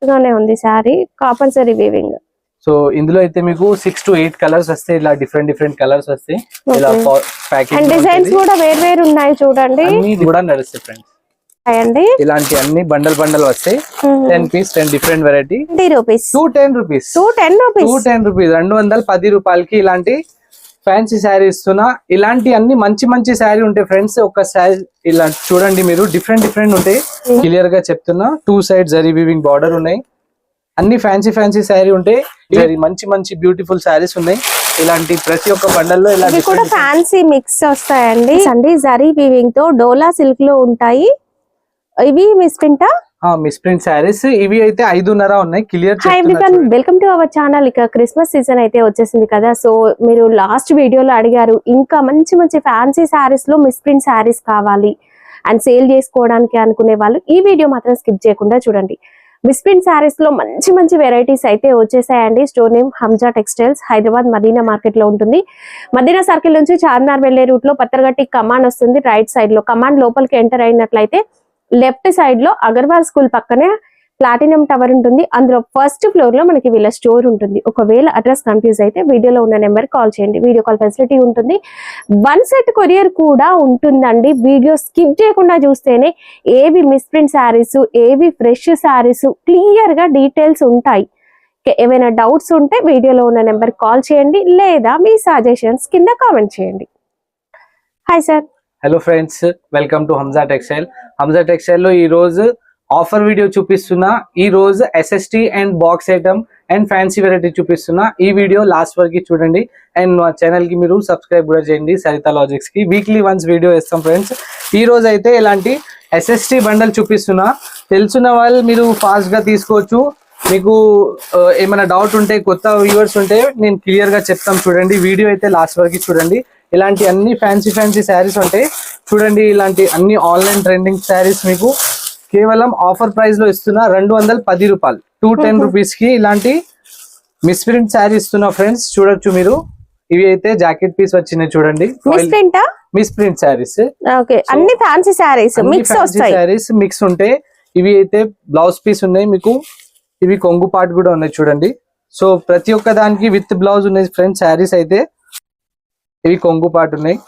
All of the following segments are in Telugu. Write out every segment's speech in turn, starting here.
గానే ఉంది సారీ, కంపల్సరీ వీవింగ్. సో ఇందులో అయితే మీకు 6 to 8 కలర్స్ వస్తాయి, ఇలా డిఫరెంట్ కలర్స్ వస్తాయి. ఇలా ప్యాకింగ్ అండ్ డిజైన్స్ కూడా వేరు ఉన్నాయి చూడండి, అన్ని కూడా నడుస్తాయి ఫ్రెండ్స్. అండి ఇలాంటి అన్ని బండల్ వస్తాయి. 10 piece 10 different variety, 20 rupees, 210 rupees, 210 rupees, 210 రూపాయలకి ఇలాంటి ఫ్యాన్సీ శారీ ఇస్తున్నా. ఇలాంటి అన్ని మంచి శారీ ఉంటాయి ఫ్రెండ్స్. ఒక శారీ ఇలా చూడండి మీరు, డిఫరెంట్ ఉంటాయి. క్లియర్ గా చెప్తున్నా, 2 సైడ్ జరీ వీవింగ్ బార్డర్ ఉన్నాయి. అన్ని ఫ్యాన్సీ శారీ ఉంటాయి. మంచి బ్యూటిఫుల్ శారీస్ ఉన్నాయి. ఇలాంటి ప్రతి ఒక్క బండల్లో ఇలా కూడా ఫ్యాన్సీ మిక్స్ వస్తాయండి. జరీ వీవింగ్ తో డోలా సిల్క్ లో ఉంటాయి. ఇవి మిస్ప్రింట్ శారీస్. ఇవి అయితే 5.5 ఉన్నాయి. Clear. Welcome to our channel. ఇక క్రిస్మస్ సీజన్ అయితే వచ్చేసింది కదా, సో మీరు లాస్ట్ వీడియోలో అడిగారు ఇంకా మంచి ఫ్యాన్సీ శారీస్ లో మిస్ప్రింట్ శారీస్ కావాలి అండ్ సేల్ చేసుకోవడానికి అనుకునే వాళ్ళు ఈ వీడియో మాత్రం స్కిప్ చేయకుండా చూడండి. మిస్ప్రింట్ శారీస్ లో మంచి వెరైటీస్ అయితే వచ్చేసాయండి. Store name Hamza textiles, Hyderabad Madina market లో ఉంటుంది. మదీనా సర్కిల్ నుంచి చార్మినార్ వెళ్లే రూట్ లో పత్తర్గట్టి కమాండ్ వస్తుంది. రైట్ సైడ్ లో కమాండ్ లోపలికి ఎంటర్ అయినట్లయితే లెఫ్ట్ సైడ్ లో అగర్వాల్ స్కూల్ పక్కనే ప్లాటినం టవర్ ఉంటుంది. అందులో ఫస్ట్ ఫ్లోర్ లో మనకి వీళ్ళ స్టోర్ ఉంటుంది. ఒకవేళ అడ్రస్ కన్ఫ్యూజ్ అయితే వీడియోలో ఉన్న నెంబర్ కాల్ చేయండి, వీడియో కాల్ ఫెసిలిటీ ఉంటుంది. 1 సెట్ కొరియర్ కూడా ఉంటుందండి. వీడియో స్కిప్ చేయకుండా చూస్తేనే ఏవి మిస్ప్రింట్ శారీస్, ఏవి ఫ్రెష్ శారీస్ క్లియర్ గా డీటెయిల్స్ ఉంటాయి. ఏమైనా డౌట్స్ ఉంటే వీడియోలో ఉన్న నెంబర్ కాల్ చేయండి, లేదా మీ సజెషన్స్ కింద కామెంట్ చేయండి. Hi sir. Hello friends, welcome to Hamza textile. Hamza textile లో ఈ రోజు ఆఫర్ వీడియో చూపిస్తున్నా. ఈ రోజు SST and box item and fancy variety చూపిస్తున్నా. ఈ వీడియో లాస్ట్ వరకు చూడండి అండ్ మా ఛానల్ కి మీరు సబ్స్క్రైబ్ కూడా చేయండి. సరిత లాజిక్స్ కి వీక్లీ వన్స్ వీడియో ఇస్తాం ఫ్రెండ్స్. ఈ రోజు అయితే ఇలాంటి ఎస్ఎస్టీ బండల్ చూపిస్తున్నా. తెలుసున్న వాళ్ళు మీరు ఫాస్ట్ గా తీసుకోవచ్చు. మీకు ఏమైనా డౌట్ ఉంటే, కొత్త వ్యూవర్స్ ఉంటే నేను క్లియర్ గా చెప్తాం. చూడండి వీడియో అయితే లాస్ట్ వరకు చూడండి. ఇలాంటి అన్ని ఫ్యాన్సీ శారీస్ ఉంటాయి చూడండి. ఇలాంటి అన్ని ఆన్లైన్ ట్రెండింగ్ శారీస్ మీకు కేవలం ఆఫర్ ప్రైస్ లో ఇస్తున్నా. 210 రూపాయలు, 210 రూపీస్ కి ఇలాంటి మిస్ప్రింట్ శారీ ఇస్తున్నా ఫ్రెండ్స్. చూడొచ్చు మీరు. ఇవి అయితే జాకెట్ పీస్ వచ్చినాయి చూడండి. మిస్ప్రింట్ శారీస్, అన్ని ఫ్యాన్సీ శారీస్ మిక్స్ ఉంటాయి. ఇవి అయితే బ్లౌజ్ పీస్ ఉన్నాయి మీకు. ఇవి కొంగు పార్ట్ కూడా ఉన్నాయి చూడండి. సో ప్రతి ఒక్క దానికి విత్ బ్లౌజ్ ఉన్నాయి ఫ్రెండ్స్. శారీస్ అయితే ఇవి కొంగు పార్ట్ ఉన్నాయి.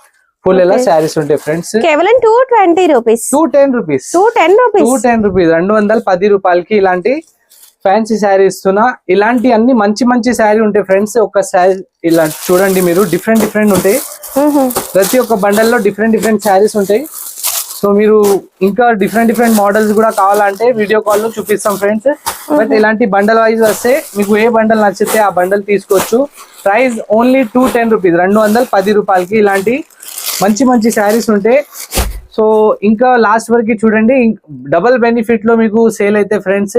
ఫుల్ ఎలా శారీస్ ఉంటాయి ఫ్రెండ్స్. కేవలం 220 రూపీస్, 210 రూపీస్, 210 రూపాయలకి ఇలాంటి ఫ్యాన్సీ శారీ ఇస్తున్నా. ఇలాంటి అన్ని మంచి శారీ ఉంటాయి ఫ్రెండ్స్. ఒక శారీ ఇలా చూడండి మీరు, డిఫరెంట్ ఉంటాయి. ప్రతి ఒక్క బండల్లో డిఫరెంట్ శారీస్ ఉంటాయి. సో మీరు ఇంకా డిఫరెంట్ మోడల్స్ కూడా కావాలంటే వీడియో కాల్ లో చూపిస్తాం ఫ్రెండ్స్. బట్ ఇలాంటి బండల్ వైజ్ వస్తే మీకు ఏ బండల్ నచ్చితే ఆ బండల్ తీసుకోవచ్చు. ప్రైస్ ఓన్లీ 210 రూపీస్, 210 రూపాయలకి ఇలాంటి మంచి శారీస్ ఉంటాయి. సో ఇంకా లాస్ట్ వరకు చూడండి. డబుల్ బెనిఫిట్ లో మీకు సేల్ అయితే ఫ్రెండ్స్.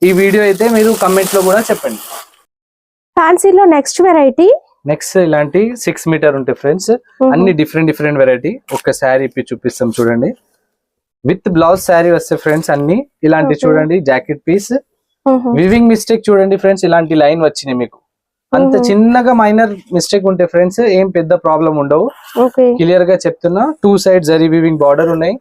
ఈ వీడియో అయితే మీరు కమెంట్ లో కూడా చెప్పండి. ఫ్యాన్సీలో నెక్స్ట్ ఇలాంటి 6 మీటర్ ఉంటాయి ఫ్రెండ్స్. అన్ని డిఫరెంట్ వెరైటీ. ఒక శారీ ఇప్పి చూపిస్తాం చూడండి. విత్ బ్లౌజ్ శారీ వస్తాయి ఫ్రెండ్స్. అన్ని ఇలాంటి చూడండి. జాకెట్ పీస్ వివింగ్ మిస్టేక్ చూడండి ఫ్రెండ్స్. ఇలాంటి లైన్ వచ్చినాయి మీకు. అంత చిన్నగా మైనర్ మిస్టేక్ ఉంటే ఫ్రెండ్స్ ఏం పెద్ద ప్రాబ్లం ఉండవు. క్లియర్ గా చెప్తున్నా. 2 సైడ్ జరీ వీవింగ్ బార్డర్ ఉన్నాయి.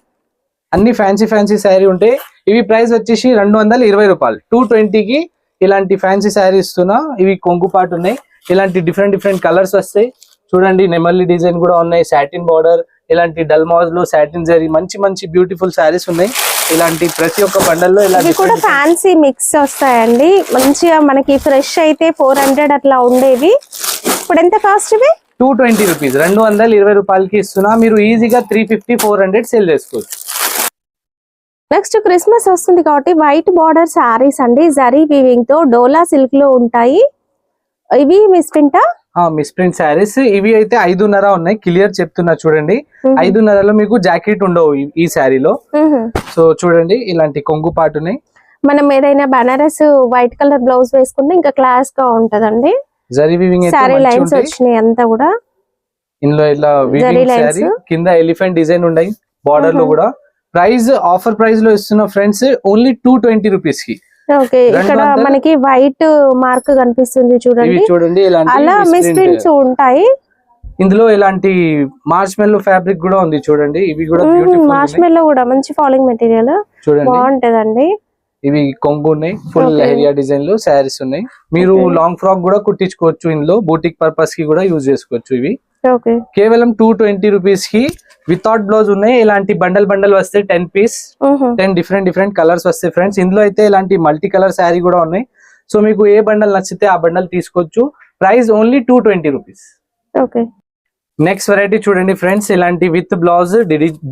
అన్ని ఫ్యాన్సీ శారీ ఉంటాయి. ఇవి ప్రైస్ వచ్చేసి 220 రూపాయలు. 220కి ఇలాంటి ఫ్యాన్సీ శారీ ఇస్తున్నా. ఇవి కొంగు పాటు ఉన్నాయి. ఇలాంటి డిఫరెంట్ కలర్స్ వస్తాయి చూడండి. నెమల్లి డిజైన్ కూడా ఉన్నాయి. సాటిన్ బార్డర్, ఇలాంటి డల్మాజ్ లో సాటిన్ జరీ మంచి బ్యూటిఫుల్ శారీస్ ఉన్నాయి. ఇలాంటి ప్రతి ఒక్క బండల్లో ఇలాంటి కూడా ఫ్యాన్సీ మిక్స్ వస్తాయండి. మంచిగా మనకి ఫ్రెష్ అయితే 400 అట్లా ఉండేవి. ఇప్పుడు ఎంత కాస్ట్ ఇవి? 220 రూపీస్, 220 రూపాయలకి ఇస్తున్నా. మీరు ఈజీగా 350, 400 సేల్ చేసుకోవచ్చు. నెక్స్ట్ క్రిస్మస్ వస్తుంది కాబట్టి వైట్ బార్డర్ శారీస్ అండి. జరీ వీవింగ్ తో డోలా సిల్క్ లో ఉంటాయి. ఇవి మిస్ప్రింట్ శారీస్. ఇవి అయితే 5.5 ఉన్నాయి. క్లియర్ చెప్తున్నా చూడండి. 5.5లో మీకు జాకెట్ ఉండవు ఈ శారీలో. సో చూడండి ఇలాంటి కొంగు పాటు ఉన్నాయి. మనం ఏదైనా బనారస్ వైట్ కలర్ బ్లౌజ్ వేసుకుంటే ఇంకా క్లాస్ గా ఉంటదండి. జరీ వీవింగ్ శారీ లైన్స్ వచ్చినాయి అంతా కూడా. ఇందులో ఇలా వీవింగ్ శారీ కింద ఎలిఫెంట్ డిజైన్ ఉన్నాయి బార్డర్ లో కూడా. ప్రైస్ ఆఫర్ ప్రైస్ లో ఇస్తున్న ఫ్రెండ్స్ ఓన్లీ 220 రూపీస్ కి. ఇక్కడ మనకి వైట్ మార్క్ కనిపిస్తుంది చూడండి. అలా మిస్ప్రింట్స్ ఉంటాయి. ఇందులో ఇలాంటి మార్ష్ మెల్లో ఫ్యాబ్రిక్ కూడా ఉంది చూడండి. ఇవి కూడా బ్యూటిఫుల్. మార్ష్ మెల్లో కూడా మంచి ఫాలింగ్ మెటీరియల్, బాగుంటదండి. ఇవి కొంగు ఉన్నాయి, ఫుల్ Okay. లెహరియా డిజైన్ లో శారీస్ ఉన్నాయి. మీరు Okay. లాంగ్ ఫ్రాక్ కూడా కుట్టించుకోవచ్చు, ఇందులో బూటిక్ పర్పస్ కి కూడా యూజ్ చేసుకోవచ్చు. ఇవి ఓకే కేవలం 220 రూపీస్ కి వితౌట్ బ్లౌజ్ ఉన్నాయి. ఇలాంటి బండల్ బండల్ వస్తాయి 10 పీస్, 10 డిఫరెంట్ కలర్స్ వస్తాయి ఫ్రెండ్స్. ఇందులో అయితే ఇలాంటి మల్టీ కలర్ శారీ కూడా ఉన్నాయి. సో మీకు ఏ బండల్ నచ్చితే ఆ బండల్ తీసుకోవచ్చు. Price only 220 rupees. Okay next variety చూడండి ఫ్రెండ్స్, ఇలాంటి with blouse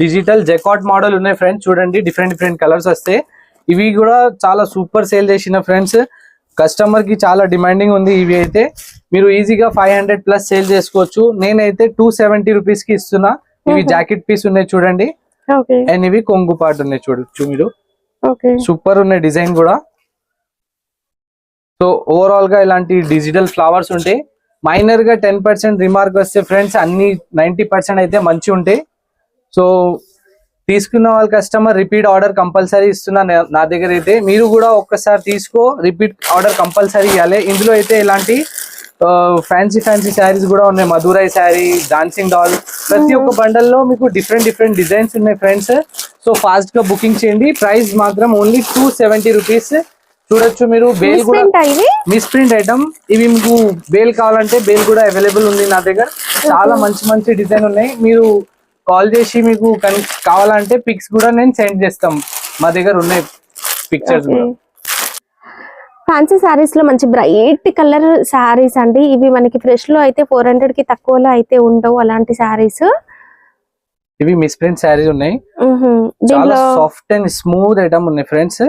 digital jacquard model ఉన్నాయి ఫ్రెండ్స్. చూడండి డిఫరెంట్ కలర్స్ వస్తాయి. ఇవి కూడా చాలా సూపర్ సేల్ చేసిన ఫ్రెండ్స్, కస్టమర్ కి చాలా డిమాండింగ్ ఉంది. ఇవి అయితే మీరు ఈజీగా 500 ప్లస్ సేల్ చేసుకోవచ్చు. నేనైతే 270 రూపీస్ కి ఇస్తున్నా. ఇవి జాకెట్ పీస్ ఉన్నాయి చూడండి, ఓకే అండ్ ఇవి కొంగు పార్ట్ ఉన్నాయి చూడొచ్చు మీరు. ఓకే సూపర్ ఉన్నాయి డిజైన్ కూడా. సో ఓవరాల్ గా ఇలాంటి డిజిటల్ ఫ్లవర్స్ ఉంటాయి. మైనర్ గా 10% రిమార్క్ వస్తే ఫ్రెండ్స్, అన్ని 90% అయితే మంచి ఉంటాయి. సో తీసుకున్న వాళ్ళ కస్టమర్ రిపీట్ ఆర్డర్ కంపల్సరీ ఇస్తున్నా నా దగ్గర అయితే. మీరు కూడా ఒక్కసారి తీసుకో, రిపీట్ ఆర్డర్ కంపల్సరీ ఇవ్వాలి. ఇందులో అయితే ఇలాంటి ఫ్యాన్సీ శారీస్ కూడా ఉన్నాయి. మధురై శారీ, డాన్సింగ్ డాల్, ప్రతి ఒక్క బండల్ లో మీకు డిఫరెంట్ డిజైన్స్ ఉన్నాయి ఫ్రెండ్స్. సో ఫాస్ట్ గా బుకింగ్ చేయండి. ప్రైస్ మాత్రం ఓన్లీ 270 రూపీస్. చూడొచ్చు మీరు. బేల్ కూడా మిస్ ప్రింట్ ఐటమ్. ఇవి మీకు బేల్ కావాలంటే బేల్ కూడా అవైలబుల్ ఉంది నా దగ్గర. చాలా మంచి డిజైన్ ఉన్నాయి. మీరు కాల్ చేసి మీకు కావాలంటే పిక్స్ కూడా నేను సెండ్ చేస్తాం. మా దగ్గర ఉన్నాయి పిక్చర్స్ కూడా. ఫ్యాన్సీ శారీస్ లో మంచి బ్రైట్ కలర్ శారీస్ అండి. ఇవి మనకి ఫ్రెష్ లో అయితే 400 కి తక్కువలో అయితే ఉండవు అలాంటి శారీస్. ఇవి మిస్ ప్రింట్ శారీస్ ఉన్నాయి. చాలా సాఫ్ట్ అండ్ స్మూత్ ఐటమ్ ఉన్నాయి ఫ్రెండ్స్.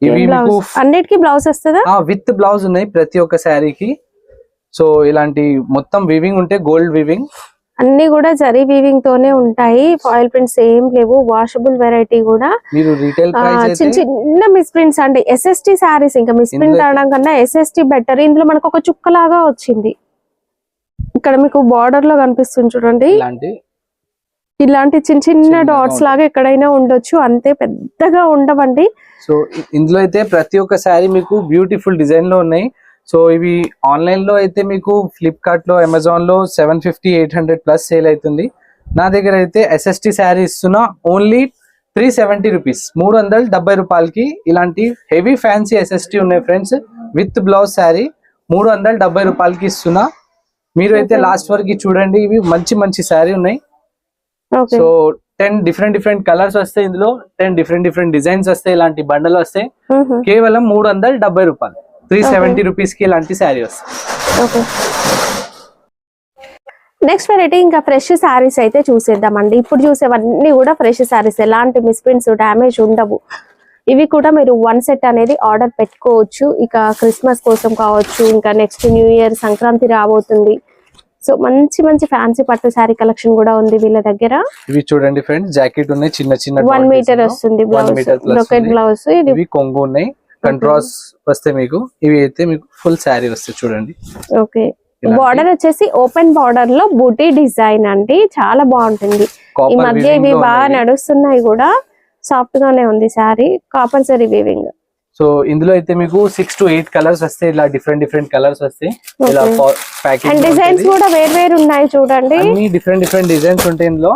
ఇవి మీకు అన్నిటికీ బ్లౌజ్ వస్తుందా? విత్ బ్లౌజ్ ఉన్నాయి ప్రతి ఒక్క శారీకి. సో ఇలాంటి మొత్తం వీవింగ్ ఉంటే గోల్డ్ వీవింగ్, అన్ని కూడా జరీ వీవింగ్ తోనే ఉంటాయి. ఫాయిల్ ప్రింట్స్ ఏం లేవు. వాషబుల్ వెరైటీ కూడా. మీరు రీటైల్ ప్రైస్ చిన్న మిస్ ప్రింట్స్ అంటే SST శారీస్. ఇంకా మిస్ ప్రింట్ అనడం కన్నా SST బెటర్. ఇందులో మనకు ఒక చుక్కలాగా వచ్చింది. ఇక్కడ మీకు బార్డర్ లో కనిపిస్తుంది చూడండి. ఇలాంటి చిన్న డాట్స్ లాగా ఎక్కడైనా ఉండొచ్చు, అంతే, పెద్దగా ఉండవండి. సో ఇందులో అయితే ప్రతి ఒక్క శారీ మీకు బ్యూటిఫుల్ డిజైన్ లో ఉన్నాయి. సో ఇవి ఆన్లైన్ లో అయితే మీకు ఫ్లిప్కార్ట్ లో, అమెజాన్ లో 750-800 ప్లస్ సేల్ అవుతుంది. నా దగ్గర అయితే SST శారీ ఇస్తున్నా ఓన్లీ 370 రూపీస్, 370 రూపాయలకి. ఇలాంటి హెవీ ఫ్యాన్సీ SST ఉన్నాయి ఫ్రెండ్స్. విత్ బ్లౌజ్ శారీ 370 రూపాయలకి ఇస్తున్నా. మీరు అయితే లాస్ట్ వరకు చూడండి. ఇవి మంచి శారీ ఉన్నాయి. సో 10 డిఫరెంట్ కలర్స్ వస్తాయి. ఇందులో 10 డిఫరెంట్ డిజైన్స్ వస్తాయి. ఇలాంటి బండలు వస్తాయి. కేవలం 370 రూపాయలు, 370 రూపీస్ కి ఇలాంటి శారీ వస్తాయి. నెక్స్ట్ వెరైటీ ఇంకా ఫ్రెష్ శారీస్ అయితే చూసేద్దామండి. ఇప్పుడు చూసేవన్నీ కూడా ఫ్రెష్ శారీస్, ఎలాంటి మిస్ప్రింట్స్, డ్యామేజ్ ఉండవు. ఇవి కూడా మీరు 1 సెట్ అనేది ఆర్డర్ పెట్టుకోవచ్చు. ఇక క్రిస్మస్ కోసం కావచ్చు, ఇంకా నెక్స్ట్ న్యూ ఇయర్, సంక్రాంతి రాబోతుంది. సో మంచి ఫ్యాన్సీ పట్టు శారీ కలెక్షన్ కూడా ఉంది వీళ్ళ దగ్గర. ఇవి చూడండి ఫ్రెండ్స్, జాకెట్ ఉన్నాయి, చిన్న 1 మీటర్ వస్తుంది బ్రోకెట్ బ్లౌజ్. ఇవి కొంగు ఉన్నాయి, కంట్రాస్ట్ వస్తాయి మీకు. ఇవి అయితే మీకు ఫుల్ శారీ వస్తాయి చూడండి. ఓకే, బార్డర్ వచ్చేసి ఓపెన్ బార్డర్ లో బూటీ డిజైన్ అండి. చాలా బాగుంటుంది. ఈ మధ్య ఇవి బాగా నడుస్తున్నాయి కూడా. సాఫ్ట్ గానే ఉంది sari. Copper zari weaving. So ఇందులో అయితే మీకు 6 to 8 కలర్స్ వస్తాయి. ఇలా డిఫరెంట్ కలర్స్ వస్తాయి. ఇలా ప్యాకింగ్ డిజైన్స్ కూడా వేరు ఉన్నాయి చూడండి. అన్ని డిఫరెంట్ డిజైన్స్ ఉంటాయి ఇందులో.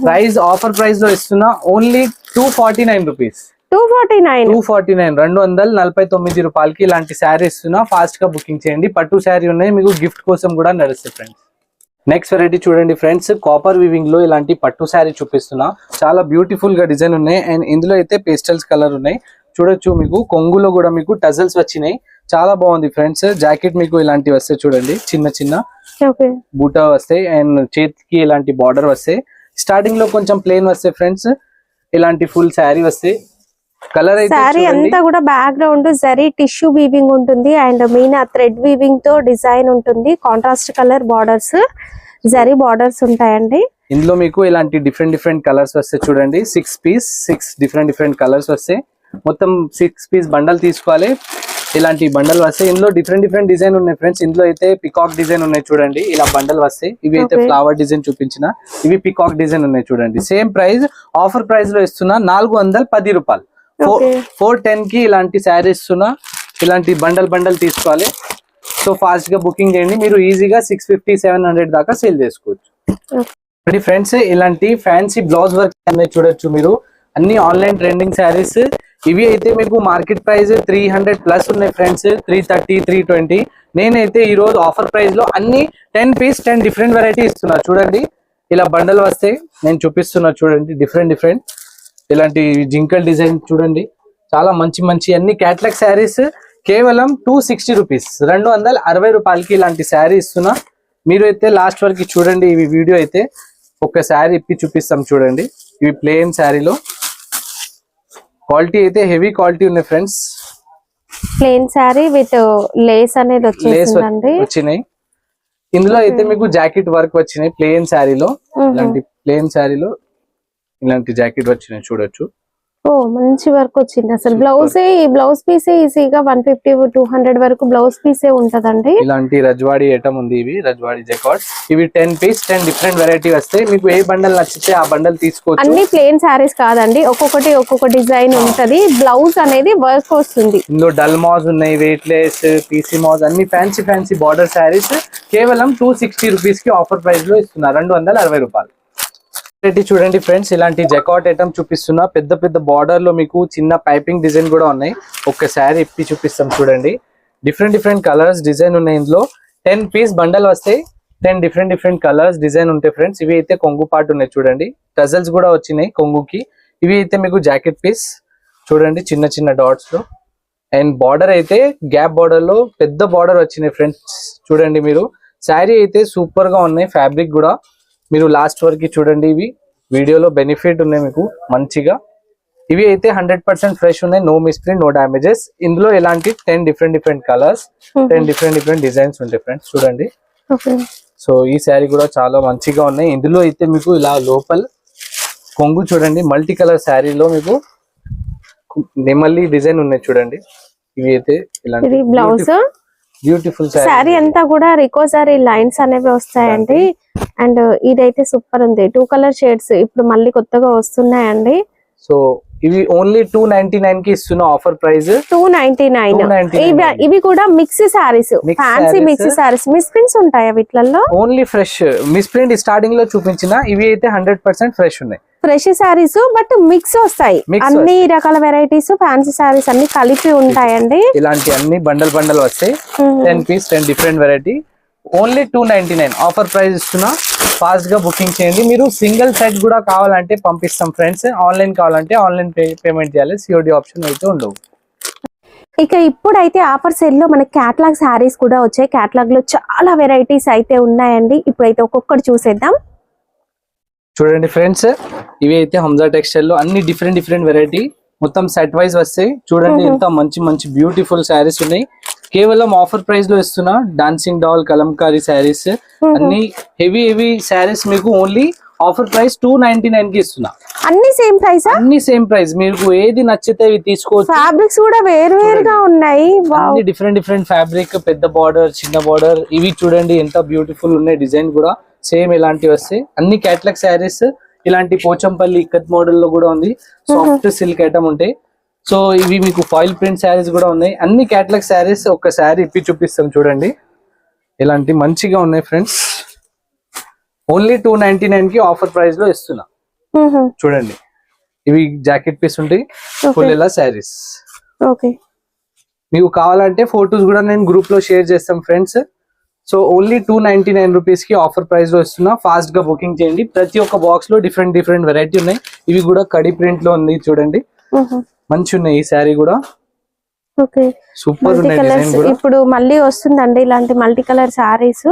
ప్రైస్ ఆఫర్ ప్రైస్ లో ఇస్తున్నా ఓన్లీ 249 రూపీస్. 249 249 రూపాయలకి ఇలాంటి శారీ ఇస్తున్నా. ఫాస్ట్ గా బుకింగ్ చేయండి. పట్టు శారీ ఉన్నాయి, మీకు గిఫ్ట్ కోసం కూడా నడుస్తాయి ఫ్రెండ్స్. నెక్స్ట్ వెరైటీ చూడండి ఫ్రెండ్స్, కాపర్ వీవింగ్ లో ఇలాంటి పట్టు శారీ చూపిస్తున్నా. చాలా బ్యూటిఫుల్ గా డిజైన్ ఉన్నాయి. అండ్ ఇందులో అయితే పేస్టల్స్ కలర్ ఉన్నాయి. చూడొచ్చు, మీకు కొంగులో కూడా మీకు టజల్స్ వచ్చినాయి. చాలా బాగుంది ఫ్రెండ్స్. జాకెట్ మీకు ఇలాంటివి వస్తాయి చూడండి, చిన్న బూటా వస్తాయి. అండ్ చేతికి ఇలాంటి బార్డర్ వస్తాయి. స్టార్టింగ్ లో కొంచెం ప్లేన్ వస్తాయి ఫ్రెండ్స్. ఇలాంటి ఫుల్ శారీ వస్తాయి. కలర్ శారీ అంతా కూడా బ్యాక్గ్రౌండ్ జరీ టిష్యూ వీవింగ్ ఉంటుంది. అండ్ మీనా థ్రెడ్ వీవింగ్ తో డిజైన్ ఉంటుంది. Contrast colour borders, zari borders ఉంటాయండి. ఇందులో మీకు ఇలాంటి డిఫరెంట్ కలర్స్ వస్తాయి చూడండి. 6 పీస్ 6 డిఫరెంట్ కలర్స్ వస్తాయి. మొత్తం 6 పీస్ బండల్ తీసుకోవాలి. ఇలాంటి బండల్ వస్తాయి. ఇందులో డిఫరెంట్ డిజైన్ ఉన్నాయి ఫ్రెండ్స్. ఇందులో అయితే పికాక్ డిజైన్ ఉన్నాయి చూడండి. ఇలా బండల్ వస్తాయి. ఇవి అయితే ఫ్లవర్ డిజైన్ చూపించిన, ఇవి పికాక్ డిజైన్ ఉన్నాయి చూడండి. సేమ్ ప్రైస్ ఆఫర్ ప్రైస్ లో ఇస్తున్నా 410 రూపాయలు. 410 కి ఇలాంటి శారీ ఇస్తున్నా. ఇలాంటి బండల్ తీసుకోవాలి. సో ఫాస్ట్ గా బుకింగ్ చేయండి. మీరు ఈజీగా 650-700 దాకా సేల్ చేసుకోవచ్చు. ఫ్రెండ్స్, ఇలాంటి ఫ్యాన్సీ బ్లౌజ్ వర్క్ అనేది చూడొచ్చు మీరు. అన్ని ఆన్లైన్ ట్రెండింగ్ శారీస్. ఇవి అయితే మీకు మార్కెట్ ప్రైస్ 300 ప్లస్ ఉన్నాయి ఫ్రెండ్స్, 330 320. నేనైతే ఈ రోజు ఆఫర్ ప్రైస్ లో అన్ని 10 పీస్ 10 డిఫరెంట్ వెరైటీ ఇస్తున్నా. చూడండి ఇలా బండల్ వస్తే నేను చూపిస్తున్నా, చూడండి డిఫరెంట్ ఇలాంటి జింకల్ డిజైన్ చూడండి, చాలా మంచి మంచి అన్ని క్యాటలాగ్ శారీస్ కేవలం 260 రూపీస్, 260 రూపాయలకి ఇలాంటి శారీ ఇస్తున్నా. మీరు అయితే లాస్ట్ వరకు చూడండి. ఇవి వీడియో అయితే ఒక శారీ ఇప్పి చూపిస్తాం చూడండి. ఇవి ప్లెయిన్ శారీలో క్వాలిటీ అయితే హెవీ క్వాలిటీ ఉన్నాయి friends. Plain sari with lace అనేది వచ్చేసిందండి. వచ్చినాయి ఇందులో అయితే మీకు జాకెట్ వర్క్ వచ్చినాయి. ప్లెయిన్ శారీలో ఇలాంటి ప్లెయిన్ శారీలో ఇలాంటి జాకెట్ వచ్చినాయి చూడొచ్చు. ఓ మంచి వర్క్ వచ్చింది. అసలు బ్లౌజ్ పీసే ఈజీగా 150 200 వరకు బ్లౌజ్ పీసే ఉంటదండి. ఇలాంటి రజ్వాడి ఐటమ్ ఉంది. ఇవి రజ్వాడి జకాట్. ఇవి 10 పీస్ 10 డిఫరెంట్ వెరైటీ వస్తాయి. మీకు ఏ బండల్ నచ్చితే ఆ బండల్ తీసుకోవచ్చు. అన్ని ప్లెయిన్ శారీస్ కాదండి, ఒక్కొక్క డిజైన్ ఉంటది. బ్లౌజ్ అనేది వర్క్ వస్తుంది. ఇందులో డల్ మాజ్ ఉన్నాయి, వెయిట్ లెస్, పీసీ మాజ్, అన్ని ఫ్యాన్సీ బార్డర్ శారీస్ కేవలం 260 రూపీస్ కి ఆఫర్ ప్రైస్ లో ఇస్తున్నారు, 260 రూపాయలు. చూడండి ఫ్రెండ్స్, ఇలాంటి జకాట్ ఐటమ్ చూపిస్తున్నా. పెద్ద బార్డర్ లో మీకు చిన్న పైపింగ్ డిజైన్ కూడా ఉన్నాయి. ఒక్కసారి ఇప్పి చూపిస్తాం చూడండి. డిఫరెంట్ కలర్స్ డిజైన్ ఉన్నాయి. ఇందులో 10 పీస్ బండల్ వస్తాయి. 10 డిఫరెంట్ కలర్స్ డిజైన్ ఉంటాయి ఫ్రెండ్స్. ఇవి అయితే కొంగు పార్ట్ ఉన్నాయి చూడండి. టజల్స్ కూడా వచ్చినాయి కొంగుకి. ఇవి అయితే మీకు జాకెట్ పీస్ చూడండి, చిన్న డాట్స్ లో. అండ్ బార్డర్ అయితే గ్యాప్ బార్డర్ లో పెద్ద బార్డర్ వచ్చినాయి ఫ్రెండ్స్. చూడండి మీరు, శారీ అయితే సూపర్ గా ఉన్నాయి. ఫ్యాబ్రిక్ కూడా మీరు లాస్ట్ వరకు చూడండి. ఇవి వీడియోలో బెనిఫిట్ ఉన్నాయి మీకు మంచిగా. ఇవి అయితే 100% ఫ్రెష్ ఉన్నాయి, నో మిస్ప్రింట్, నో డ్యామేజెస్. ఇందులో ఎలాంటి 10 డిఫరెంట్ కలర్స్, 10 డిఫరెంట్ డిజైన్స్ ఉంటాయి ఫ్రెండ్స్ చూడండి. సో ఈ శారీ కూడా చాలా మంచిగా ఉన్నాయి. ఇందులో అయితే మీకు ఇలా లోపల కొంగు చూడండి, మల్టీ కలర్ శారీలో మీకు నెమలి డిజైన్ ఉన్నాయి చూడండి. ఇవి అయితే ఇలాంటి బ్లౌజ్ బ్యూటిఫుల్ శారీ అంతా కూడా రికోజరీ లైన్స్ అనేవి వస్తాయండి. అండ్ ఇదైతే సూపర్ ఉంది. 2 కలర్ షేడ్స్ ఇప్పుడు మళ్ళీ కొత్తగా వస్తున్నాయండి. సో ఇవి ఓన్లీ 299 కి ఇస్తున్న ఆఫర్ ప్రైస్ 299. ఇవి కూడా mix saris, fancy mix saris. Miss prints ఉంటాయా వీటిల్లో? Only fresh miss print starting లో చూపించిన. ఇవి అయితే 100% ఫ్రెష్ ఉన్నాయి, ఫ్రెష్ సారీస్. బట్ మిక్స్ వస్తాయి, అన్ని రకాల వెరైటీస్ ఫ్యాన్సీ సారీస్ అన్ని కలిపి ఉంటాయండి. ఇలాంటి అన్ని బండల్ వస్తాయి. 10 piece 10 different variety, only 299 offer price ఇస్తున్నా. ఫాస్ట్ గా బుకింగ్ చేయండి. మీరు సింగిల్ సెట్ కూడా కావాలంటే పంపిస్తాం ఫ్రెండ్స్. ఆన్లైన్ కావాలంటే ఆన్లైన్ పేమెంట్ చేయాలి, సిఓడి ఆప్షన్ అయితే ఉండవు. ఇక ఇప్పుడైతే ఆఫర్ సేల్ లో మనకి క్యాటలాగ్ శారీస్ కూడా వచ్చాయి. క్యాటలాగ్ లో చాలా వెరైటీస్ అయితే ఉన్నాయండి. ఇప్పుడైతే ఒక్కొక్కటి చూసేద్దాం. చూడండి ఫ్రెండ్స్, ఇవి అయితే హంజా టెక్స్టైల్ లో అన్ని డిఫరెంట్ వెరైటీ మొత్తం సెట్ వైజ్ వస్తాయి. చూడండి ఎంత మంచి బ్యూటిఫుల్ శారీస్ ఉన్నాయి. కేవలం ఆఫర్ ప్రైస్ లో ఇస్తున్నా. డాన్సింగ్ డాల్, కలంకారీ శారీస్, అన్ని హెవీ శారీస్ మీకు ఓన్లీ ఆఫర్ ప్రైస్ 299 కి ఇస్తున్నా. అన్ని సేమ్ ప్రైస్, అన్ని సేమ్ ప్రైస్. మీకు ఏది నచ్చితే అవి తీసుకోవచ్చు. ఫ్యాబ్రిక్స్ కూడా వేరుగా ఉన్నాయి. అన్ని డిఫరెంట్ ఫ్యాబ్రిక్, పెద్ద బార్డర్, చిన్న బార్డర్. ఇవి చూడండి ఎంత బ్యూటిఫుల్ ఉన్నాయి. డిజైన్ కూడా సేమ్ ఇలాంటివి వస్తాయి. అన్ని క్యాటలాగ్ శారీస్. ఇలాంటి పోచంపల్లి ఇక్కత్ మోడల్ లో కూడా ఉంది. సాఫ్ట్ సిల్క్ ఐటమ్ ఉంటాయి. సో ఇవి మీకు ఫాయిల్ ప్రింట్ శారీస్ కూడా ఉన్నాయి. అన్ని క్యాటలాగ్ శారీస్ ఒక శారీ ఇప్పి చూపిస్తాం చూడండి. ఇలాంటి మంచిగా ఉన్నాయి ఫ్రెండ్స్. ఓన్లీ 299 కి ఆఫర్ ప్రైస్ లో ఇస్తున్నా. చూడండి ఇవి జాకెట్ పీస్ ఉంటాయి, ఫుల్ ఇలా శారీస్. మీకు కావాలంటే ఫోటోస్ కూడా నేను గ్రూప్ లో షేర్ చేస్తాం ఫ్రెండ్స్. సో ఓన్లీ 299 రూపీస్ కి ఆఫర్ ప్రైస్ లో ఇస్తున్నా. ఫాస్ట్ గా బుకింగ్ చేయండి. ప్రతి ఒక్క బాక్స్ లో డిఫరెంట్ వెరైటీ ఉన్నాయి. ఇవి కూడా కడి ప్రింట్ లో ఉంది చూడండి, మంచి ఉన్నాయి. ఈ శారీ కూడా సూపర్ ఉన్నాయి. డిజైన్ కూడా ఇప్పుడు మళ్ళీ వస్తుందండి ఇలాంటి మల్టీ కలర్ శారీస్.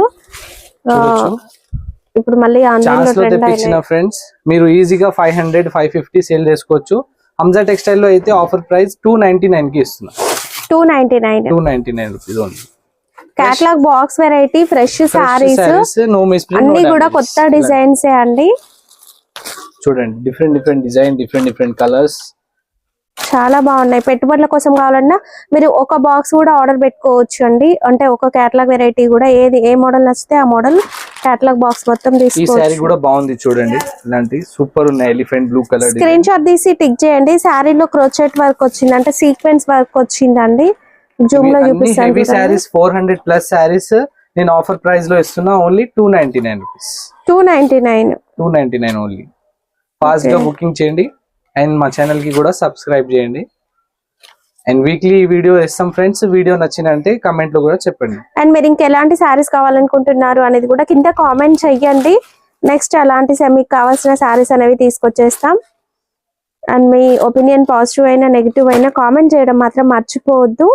ఇప్పుడు మళ్ళీ ఛాన్స్ లో తెప్పించిన ఫ్రెండ్స్. మీరు ఈజీగా 500 550 సేల్ చేసుకోవచ్చు. హంజా టెక్స్టైల్ లో అయితే ఆఫర్ ప్రైస్ 299 కి ఇస్తున్నా. 299 rupees only. Catalogue box variety, fresh saris, అన్ని కూడా కొత్త డిజైన్స్ అండి. చూడండి డిఫరెంట్ డిజైన్, డిఫరెంట్ కలర్స్, చాలా బాగున్నాయి. పెట్టుబడుల కోసం కావాలన్నా మీరు ఒక బాక్స్ కూడా ఆర్డర్ పెట్టుకోవచ్చు అండి. అంటే ఒక క్యాటలాగ్ వెరైటీ కూడా ఏ మోడల్ నచ్చితే ఆ మోడల్ క్యాటలాగ్ బాక్స్ మొత్తం తీసుకోవచ్చు. ఈ సారీ కూడా బాగుంది చూడండి. ఇలాంటి సూపర్ ఉన్నాయి. Elephant blue colour. Screen shot తీసి టిక్ చేయండి. శారీలో క్రోచెట్ వర్క్ వచ్చింది, అంటే సీక్వెన్స్ వర్క్ వచ్చిందండి. జూమ్ లో చూపిస్తాను. హెవీ సారీస్ 400 ప్లస్ సారీస్ నేను ఆఫర్ ప్రైస్ లో ఇస్తున్నా. Only 299 rupees. 299 ఓన్లీ. ఫాస్ట్ గా బుకింగ్ చేయండి. అండ్ మా ఛానల్ కి కూడా సబ్స్క్రైబ్ చేయండి. అండ్ వీక్లీ ఈ వీడియో ఇస్తాం ఫ్రెండ్స్. వీడియో నచ్చినంటే కమెంట్ లో కూడా చెప్పండి. అండ్ మీరు ఇంకెలాంటి శారీస్ కావాలనుకుంటున్నారు అనేది కూడా కింద కామెంట్ చెయ్యండి. నెక్స్ట్ అలాంటి మీకు కావాల్సిన శారీస్ అనేవి తీసుకొచ్చేస్తాం. అండ్ మీ ఒపీనియన్ పాజిటివ్ అయినా నెగిటివ్ అయినా కామెంట్ చేయడం మాత్రం మర్చిపోవద్దు.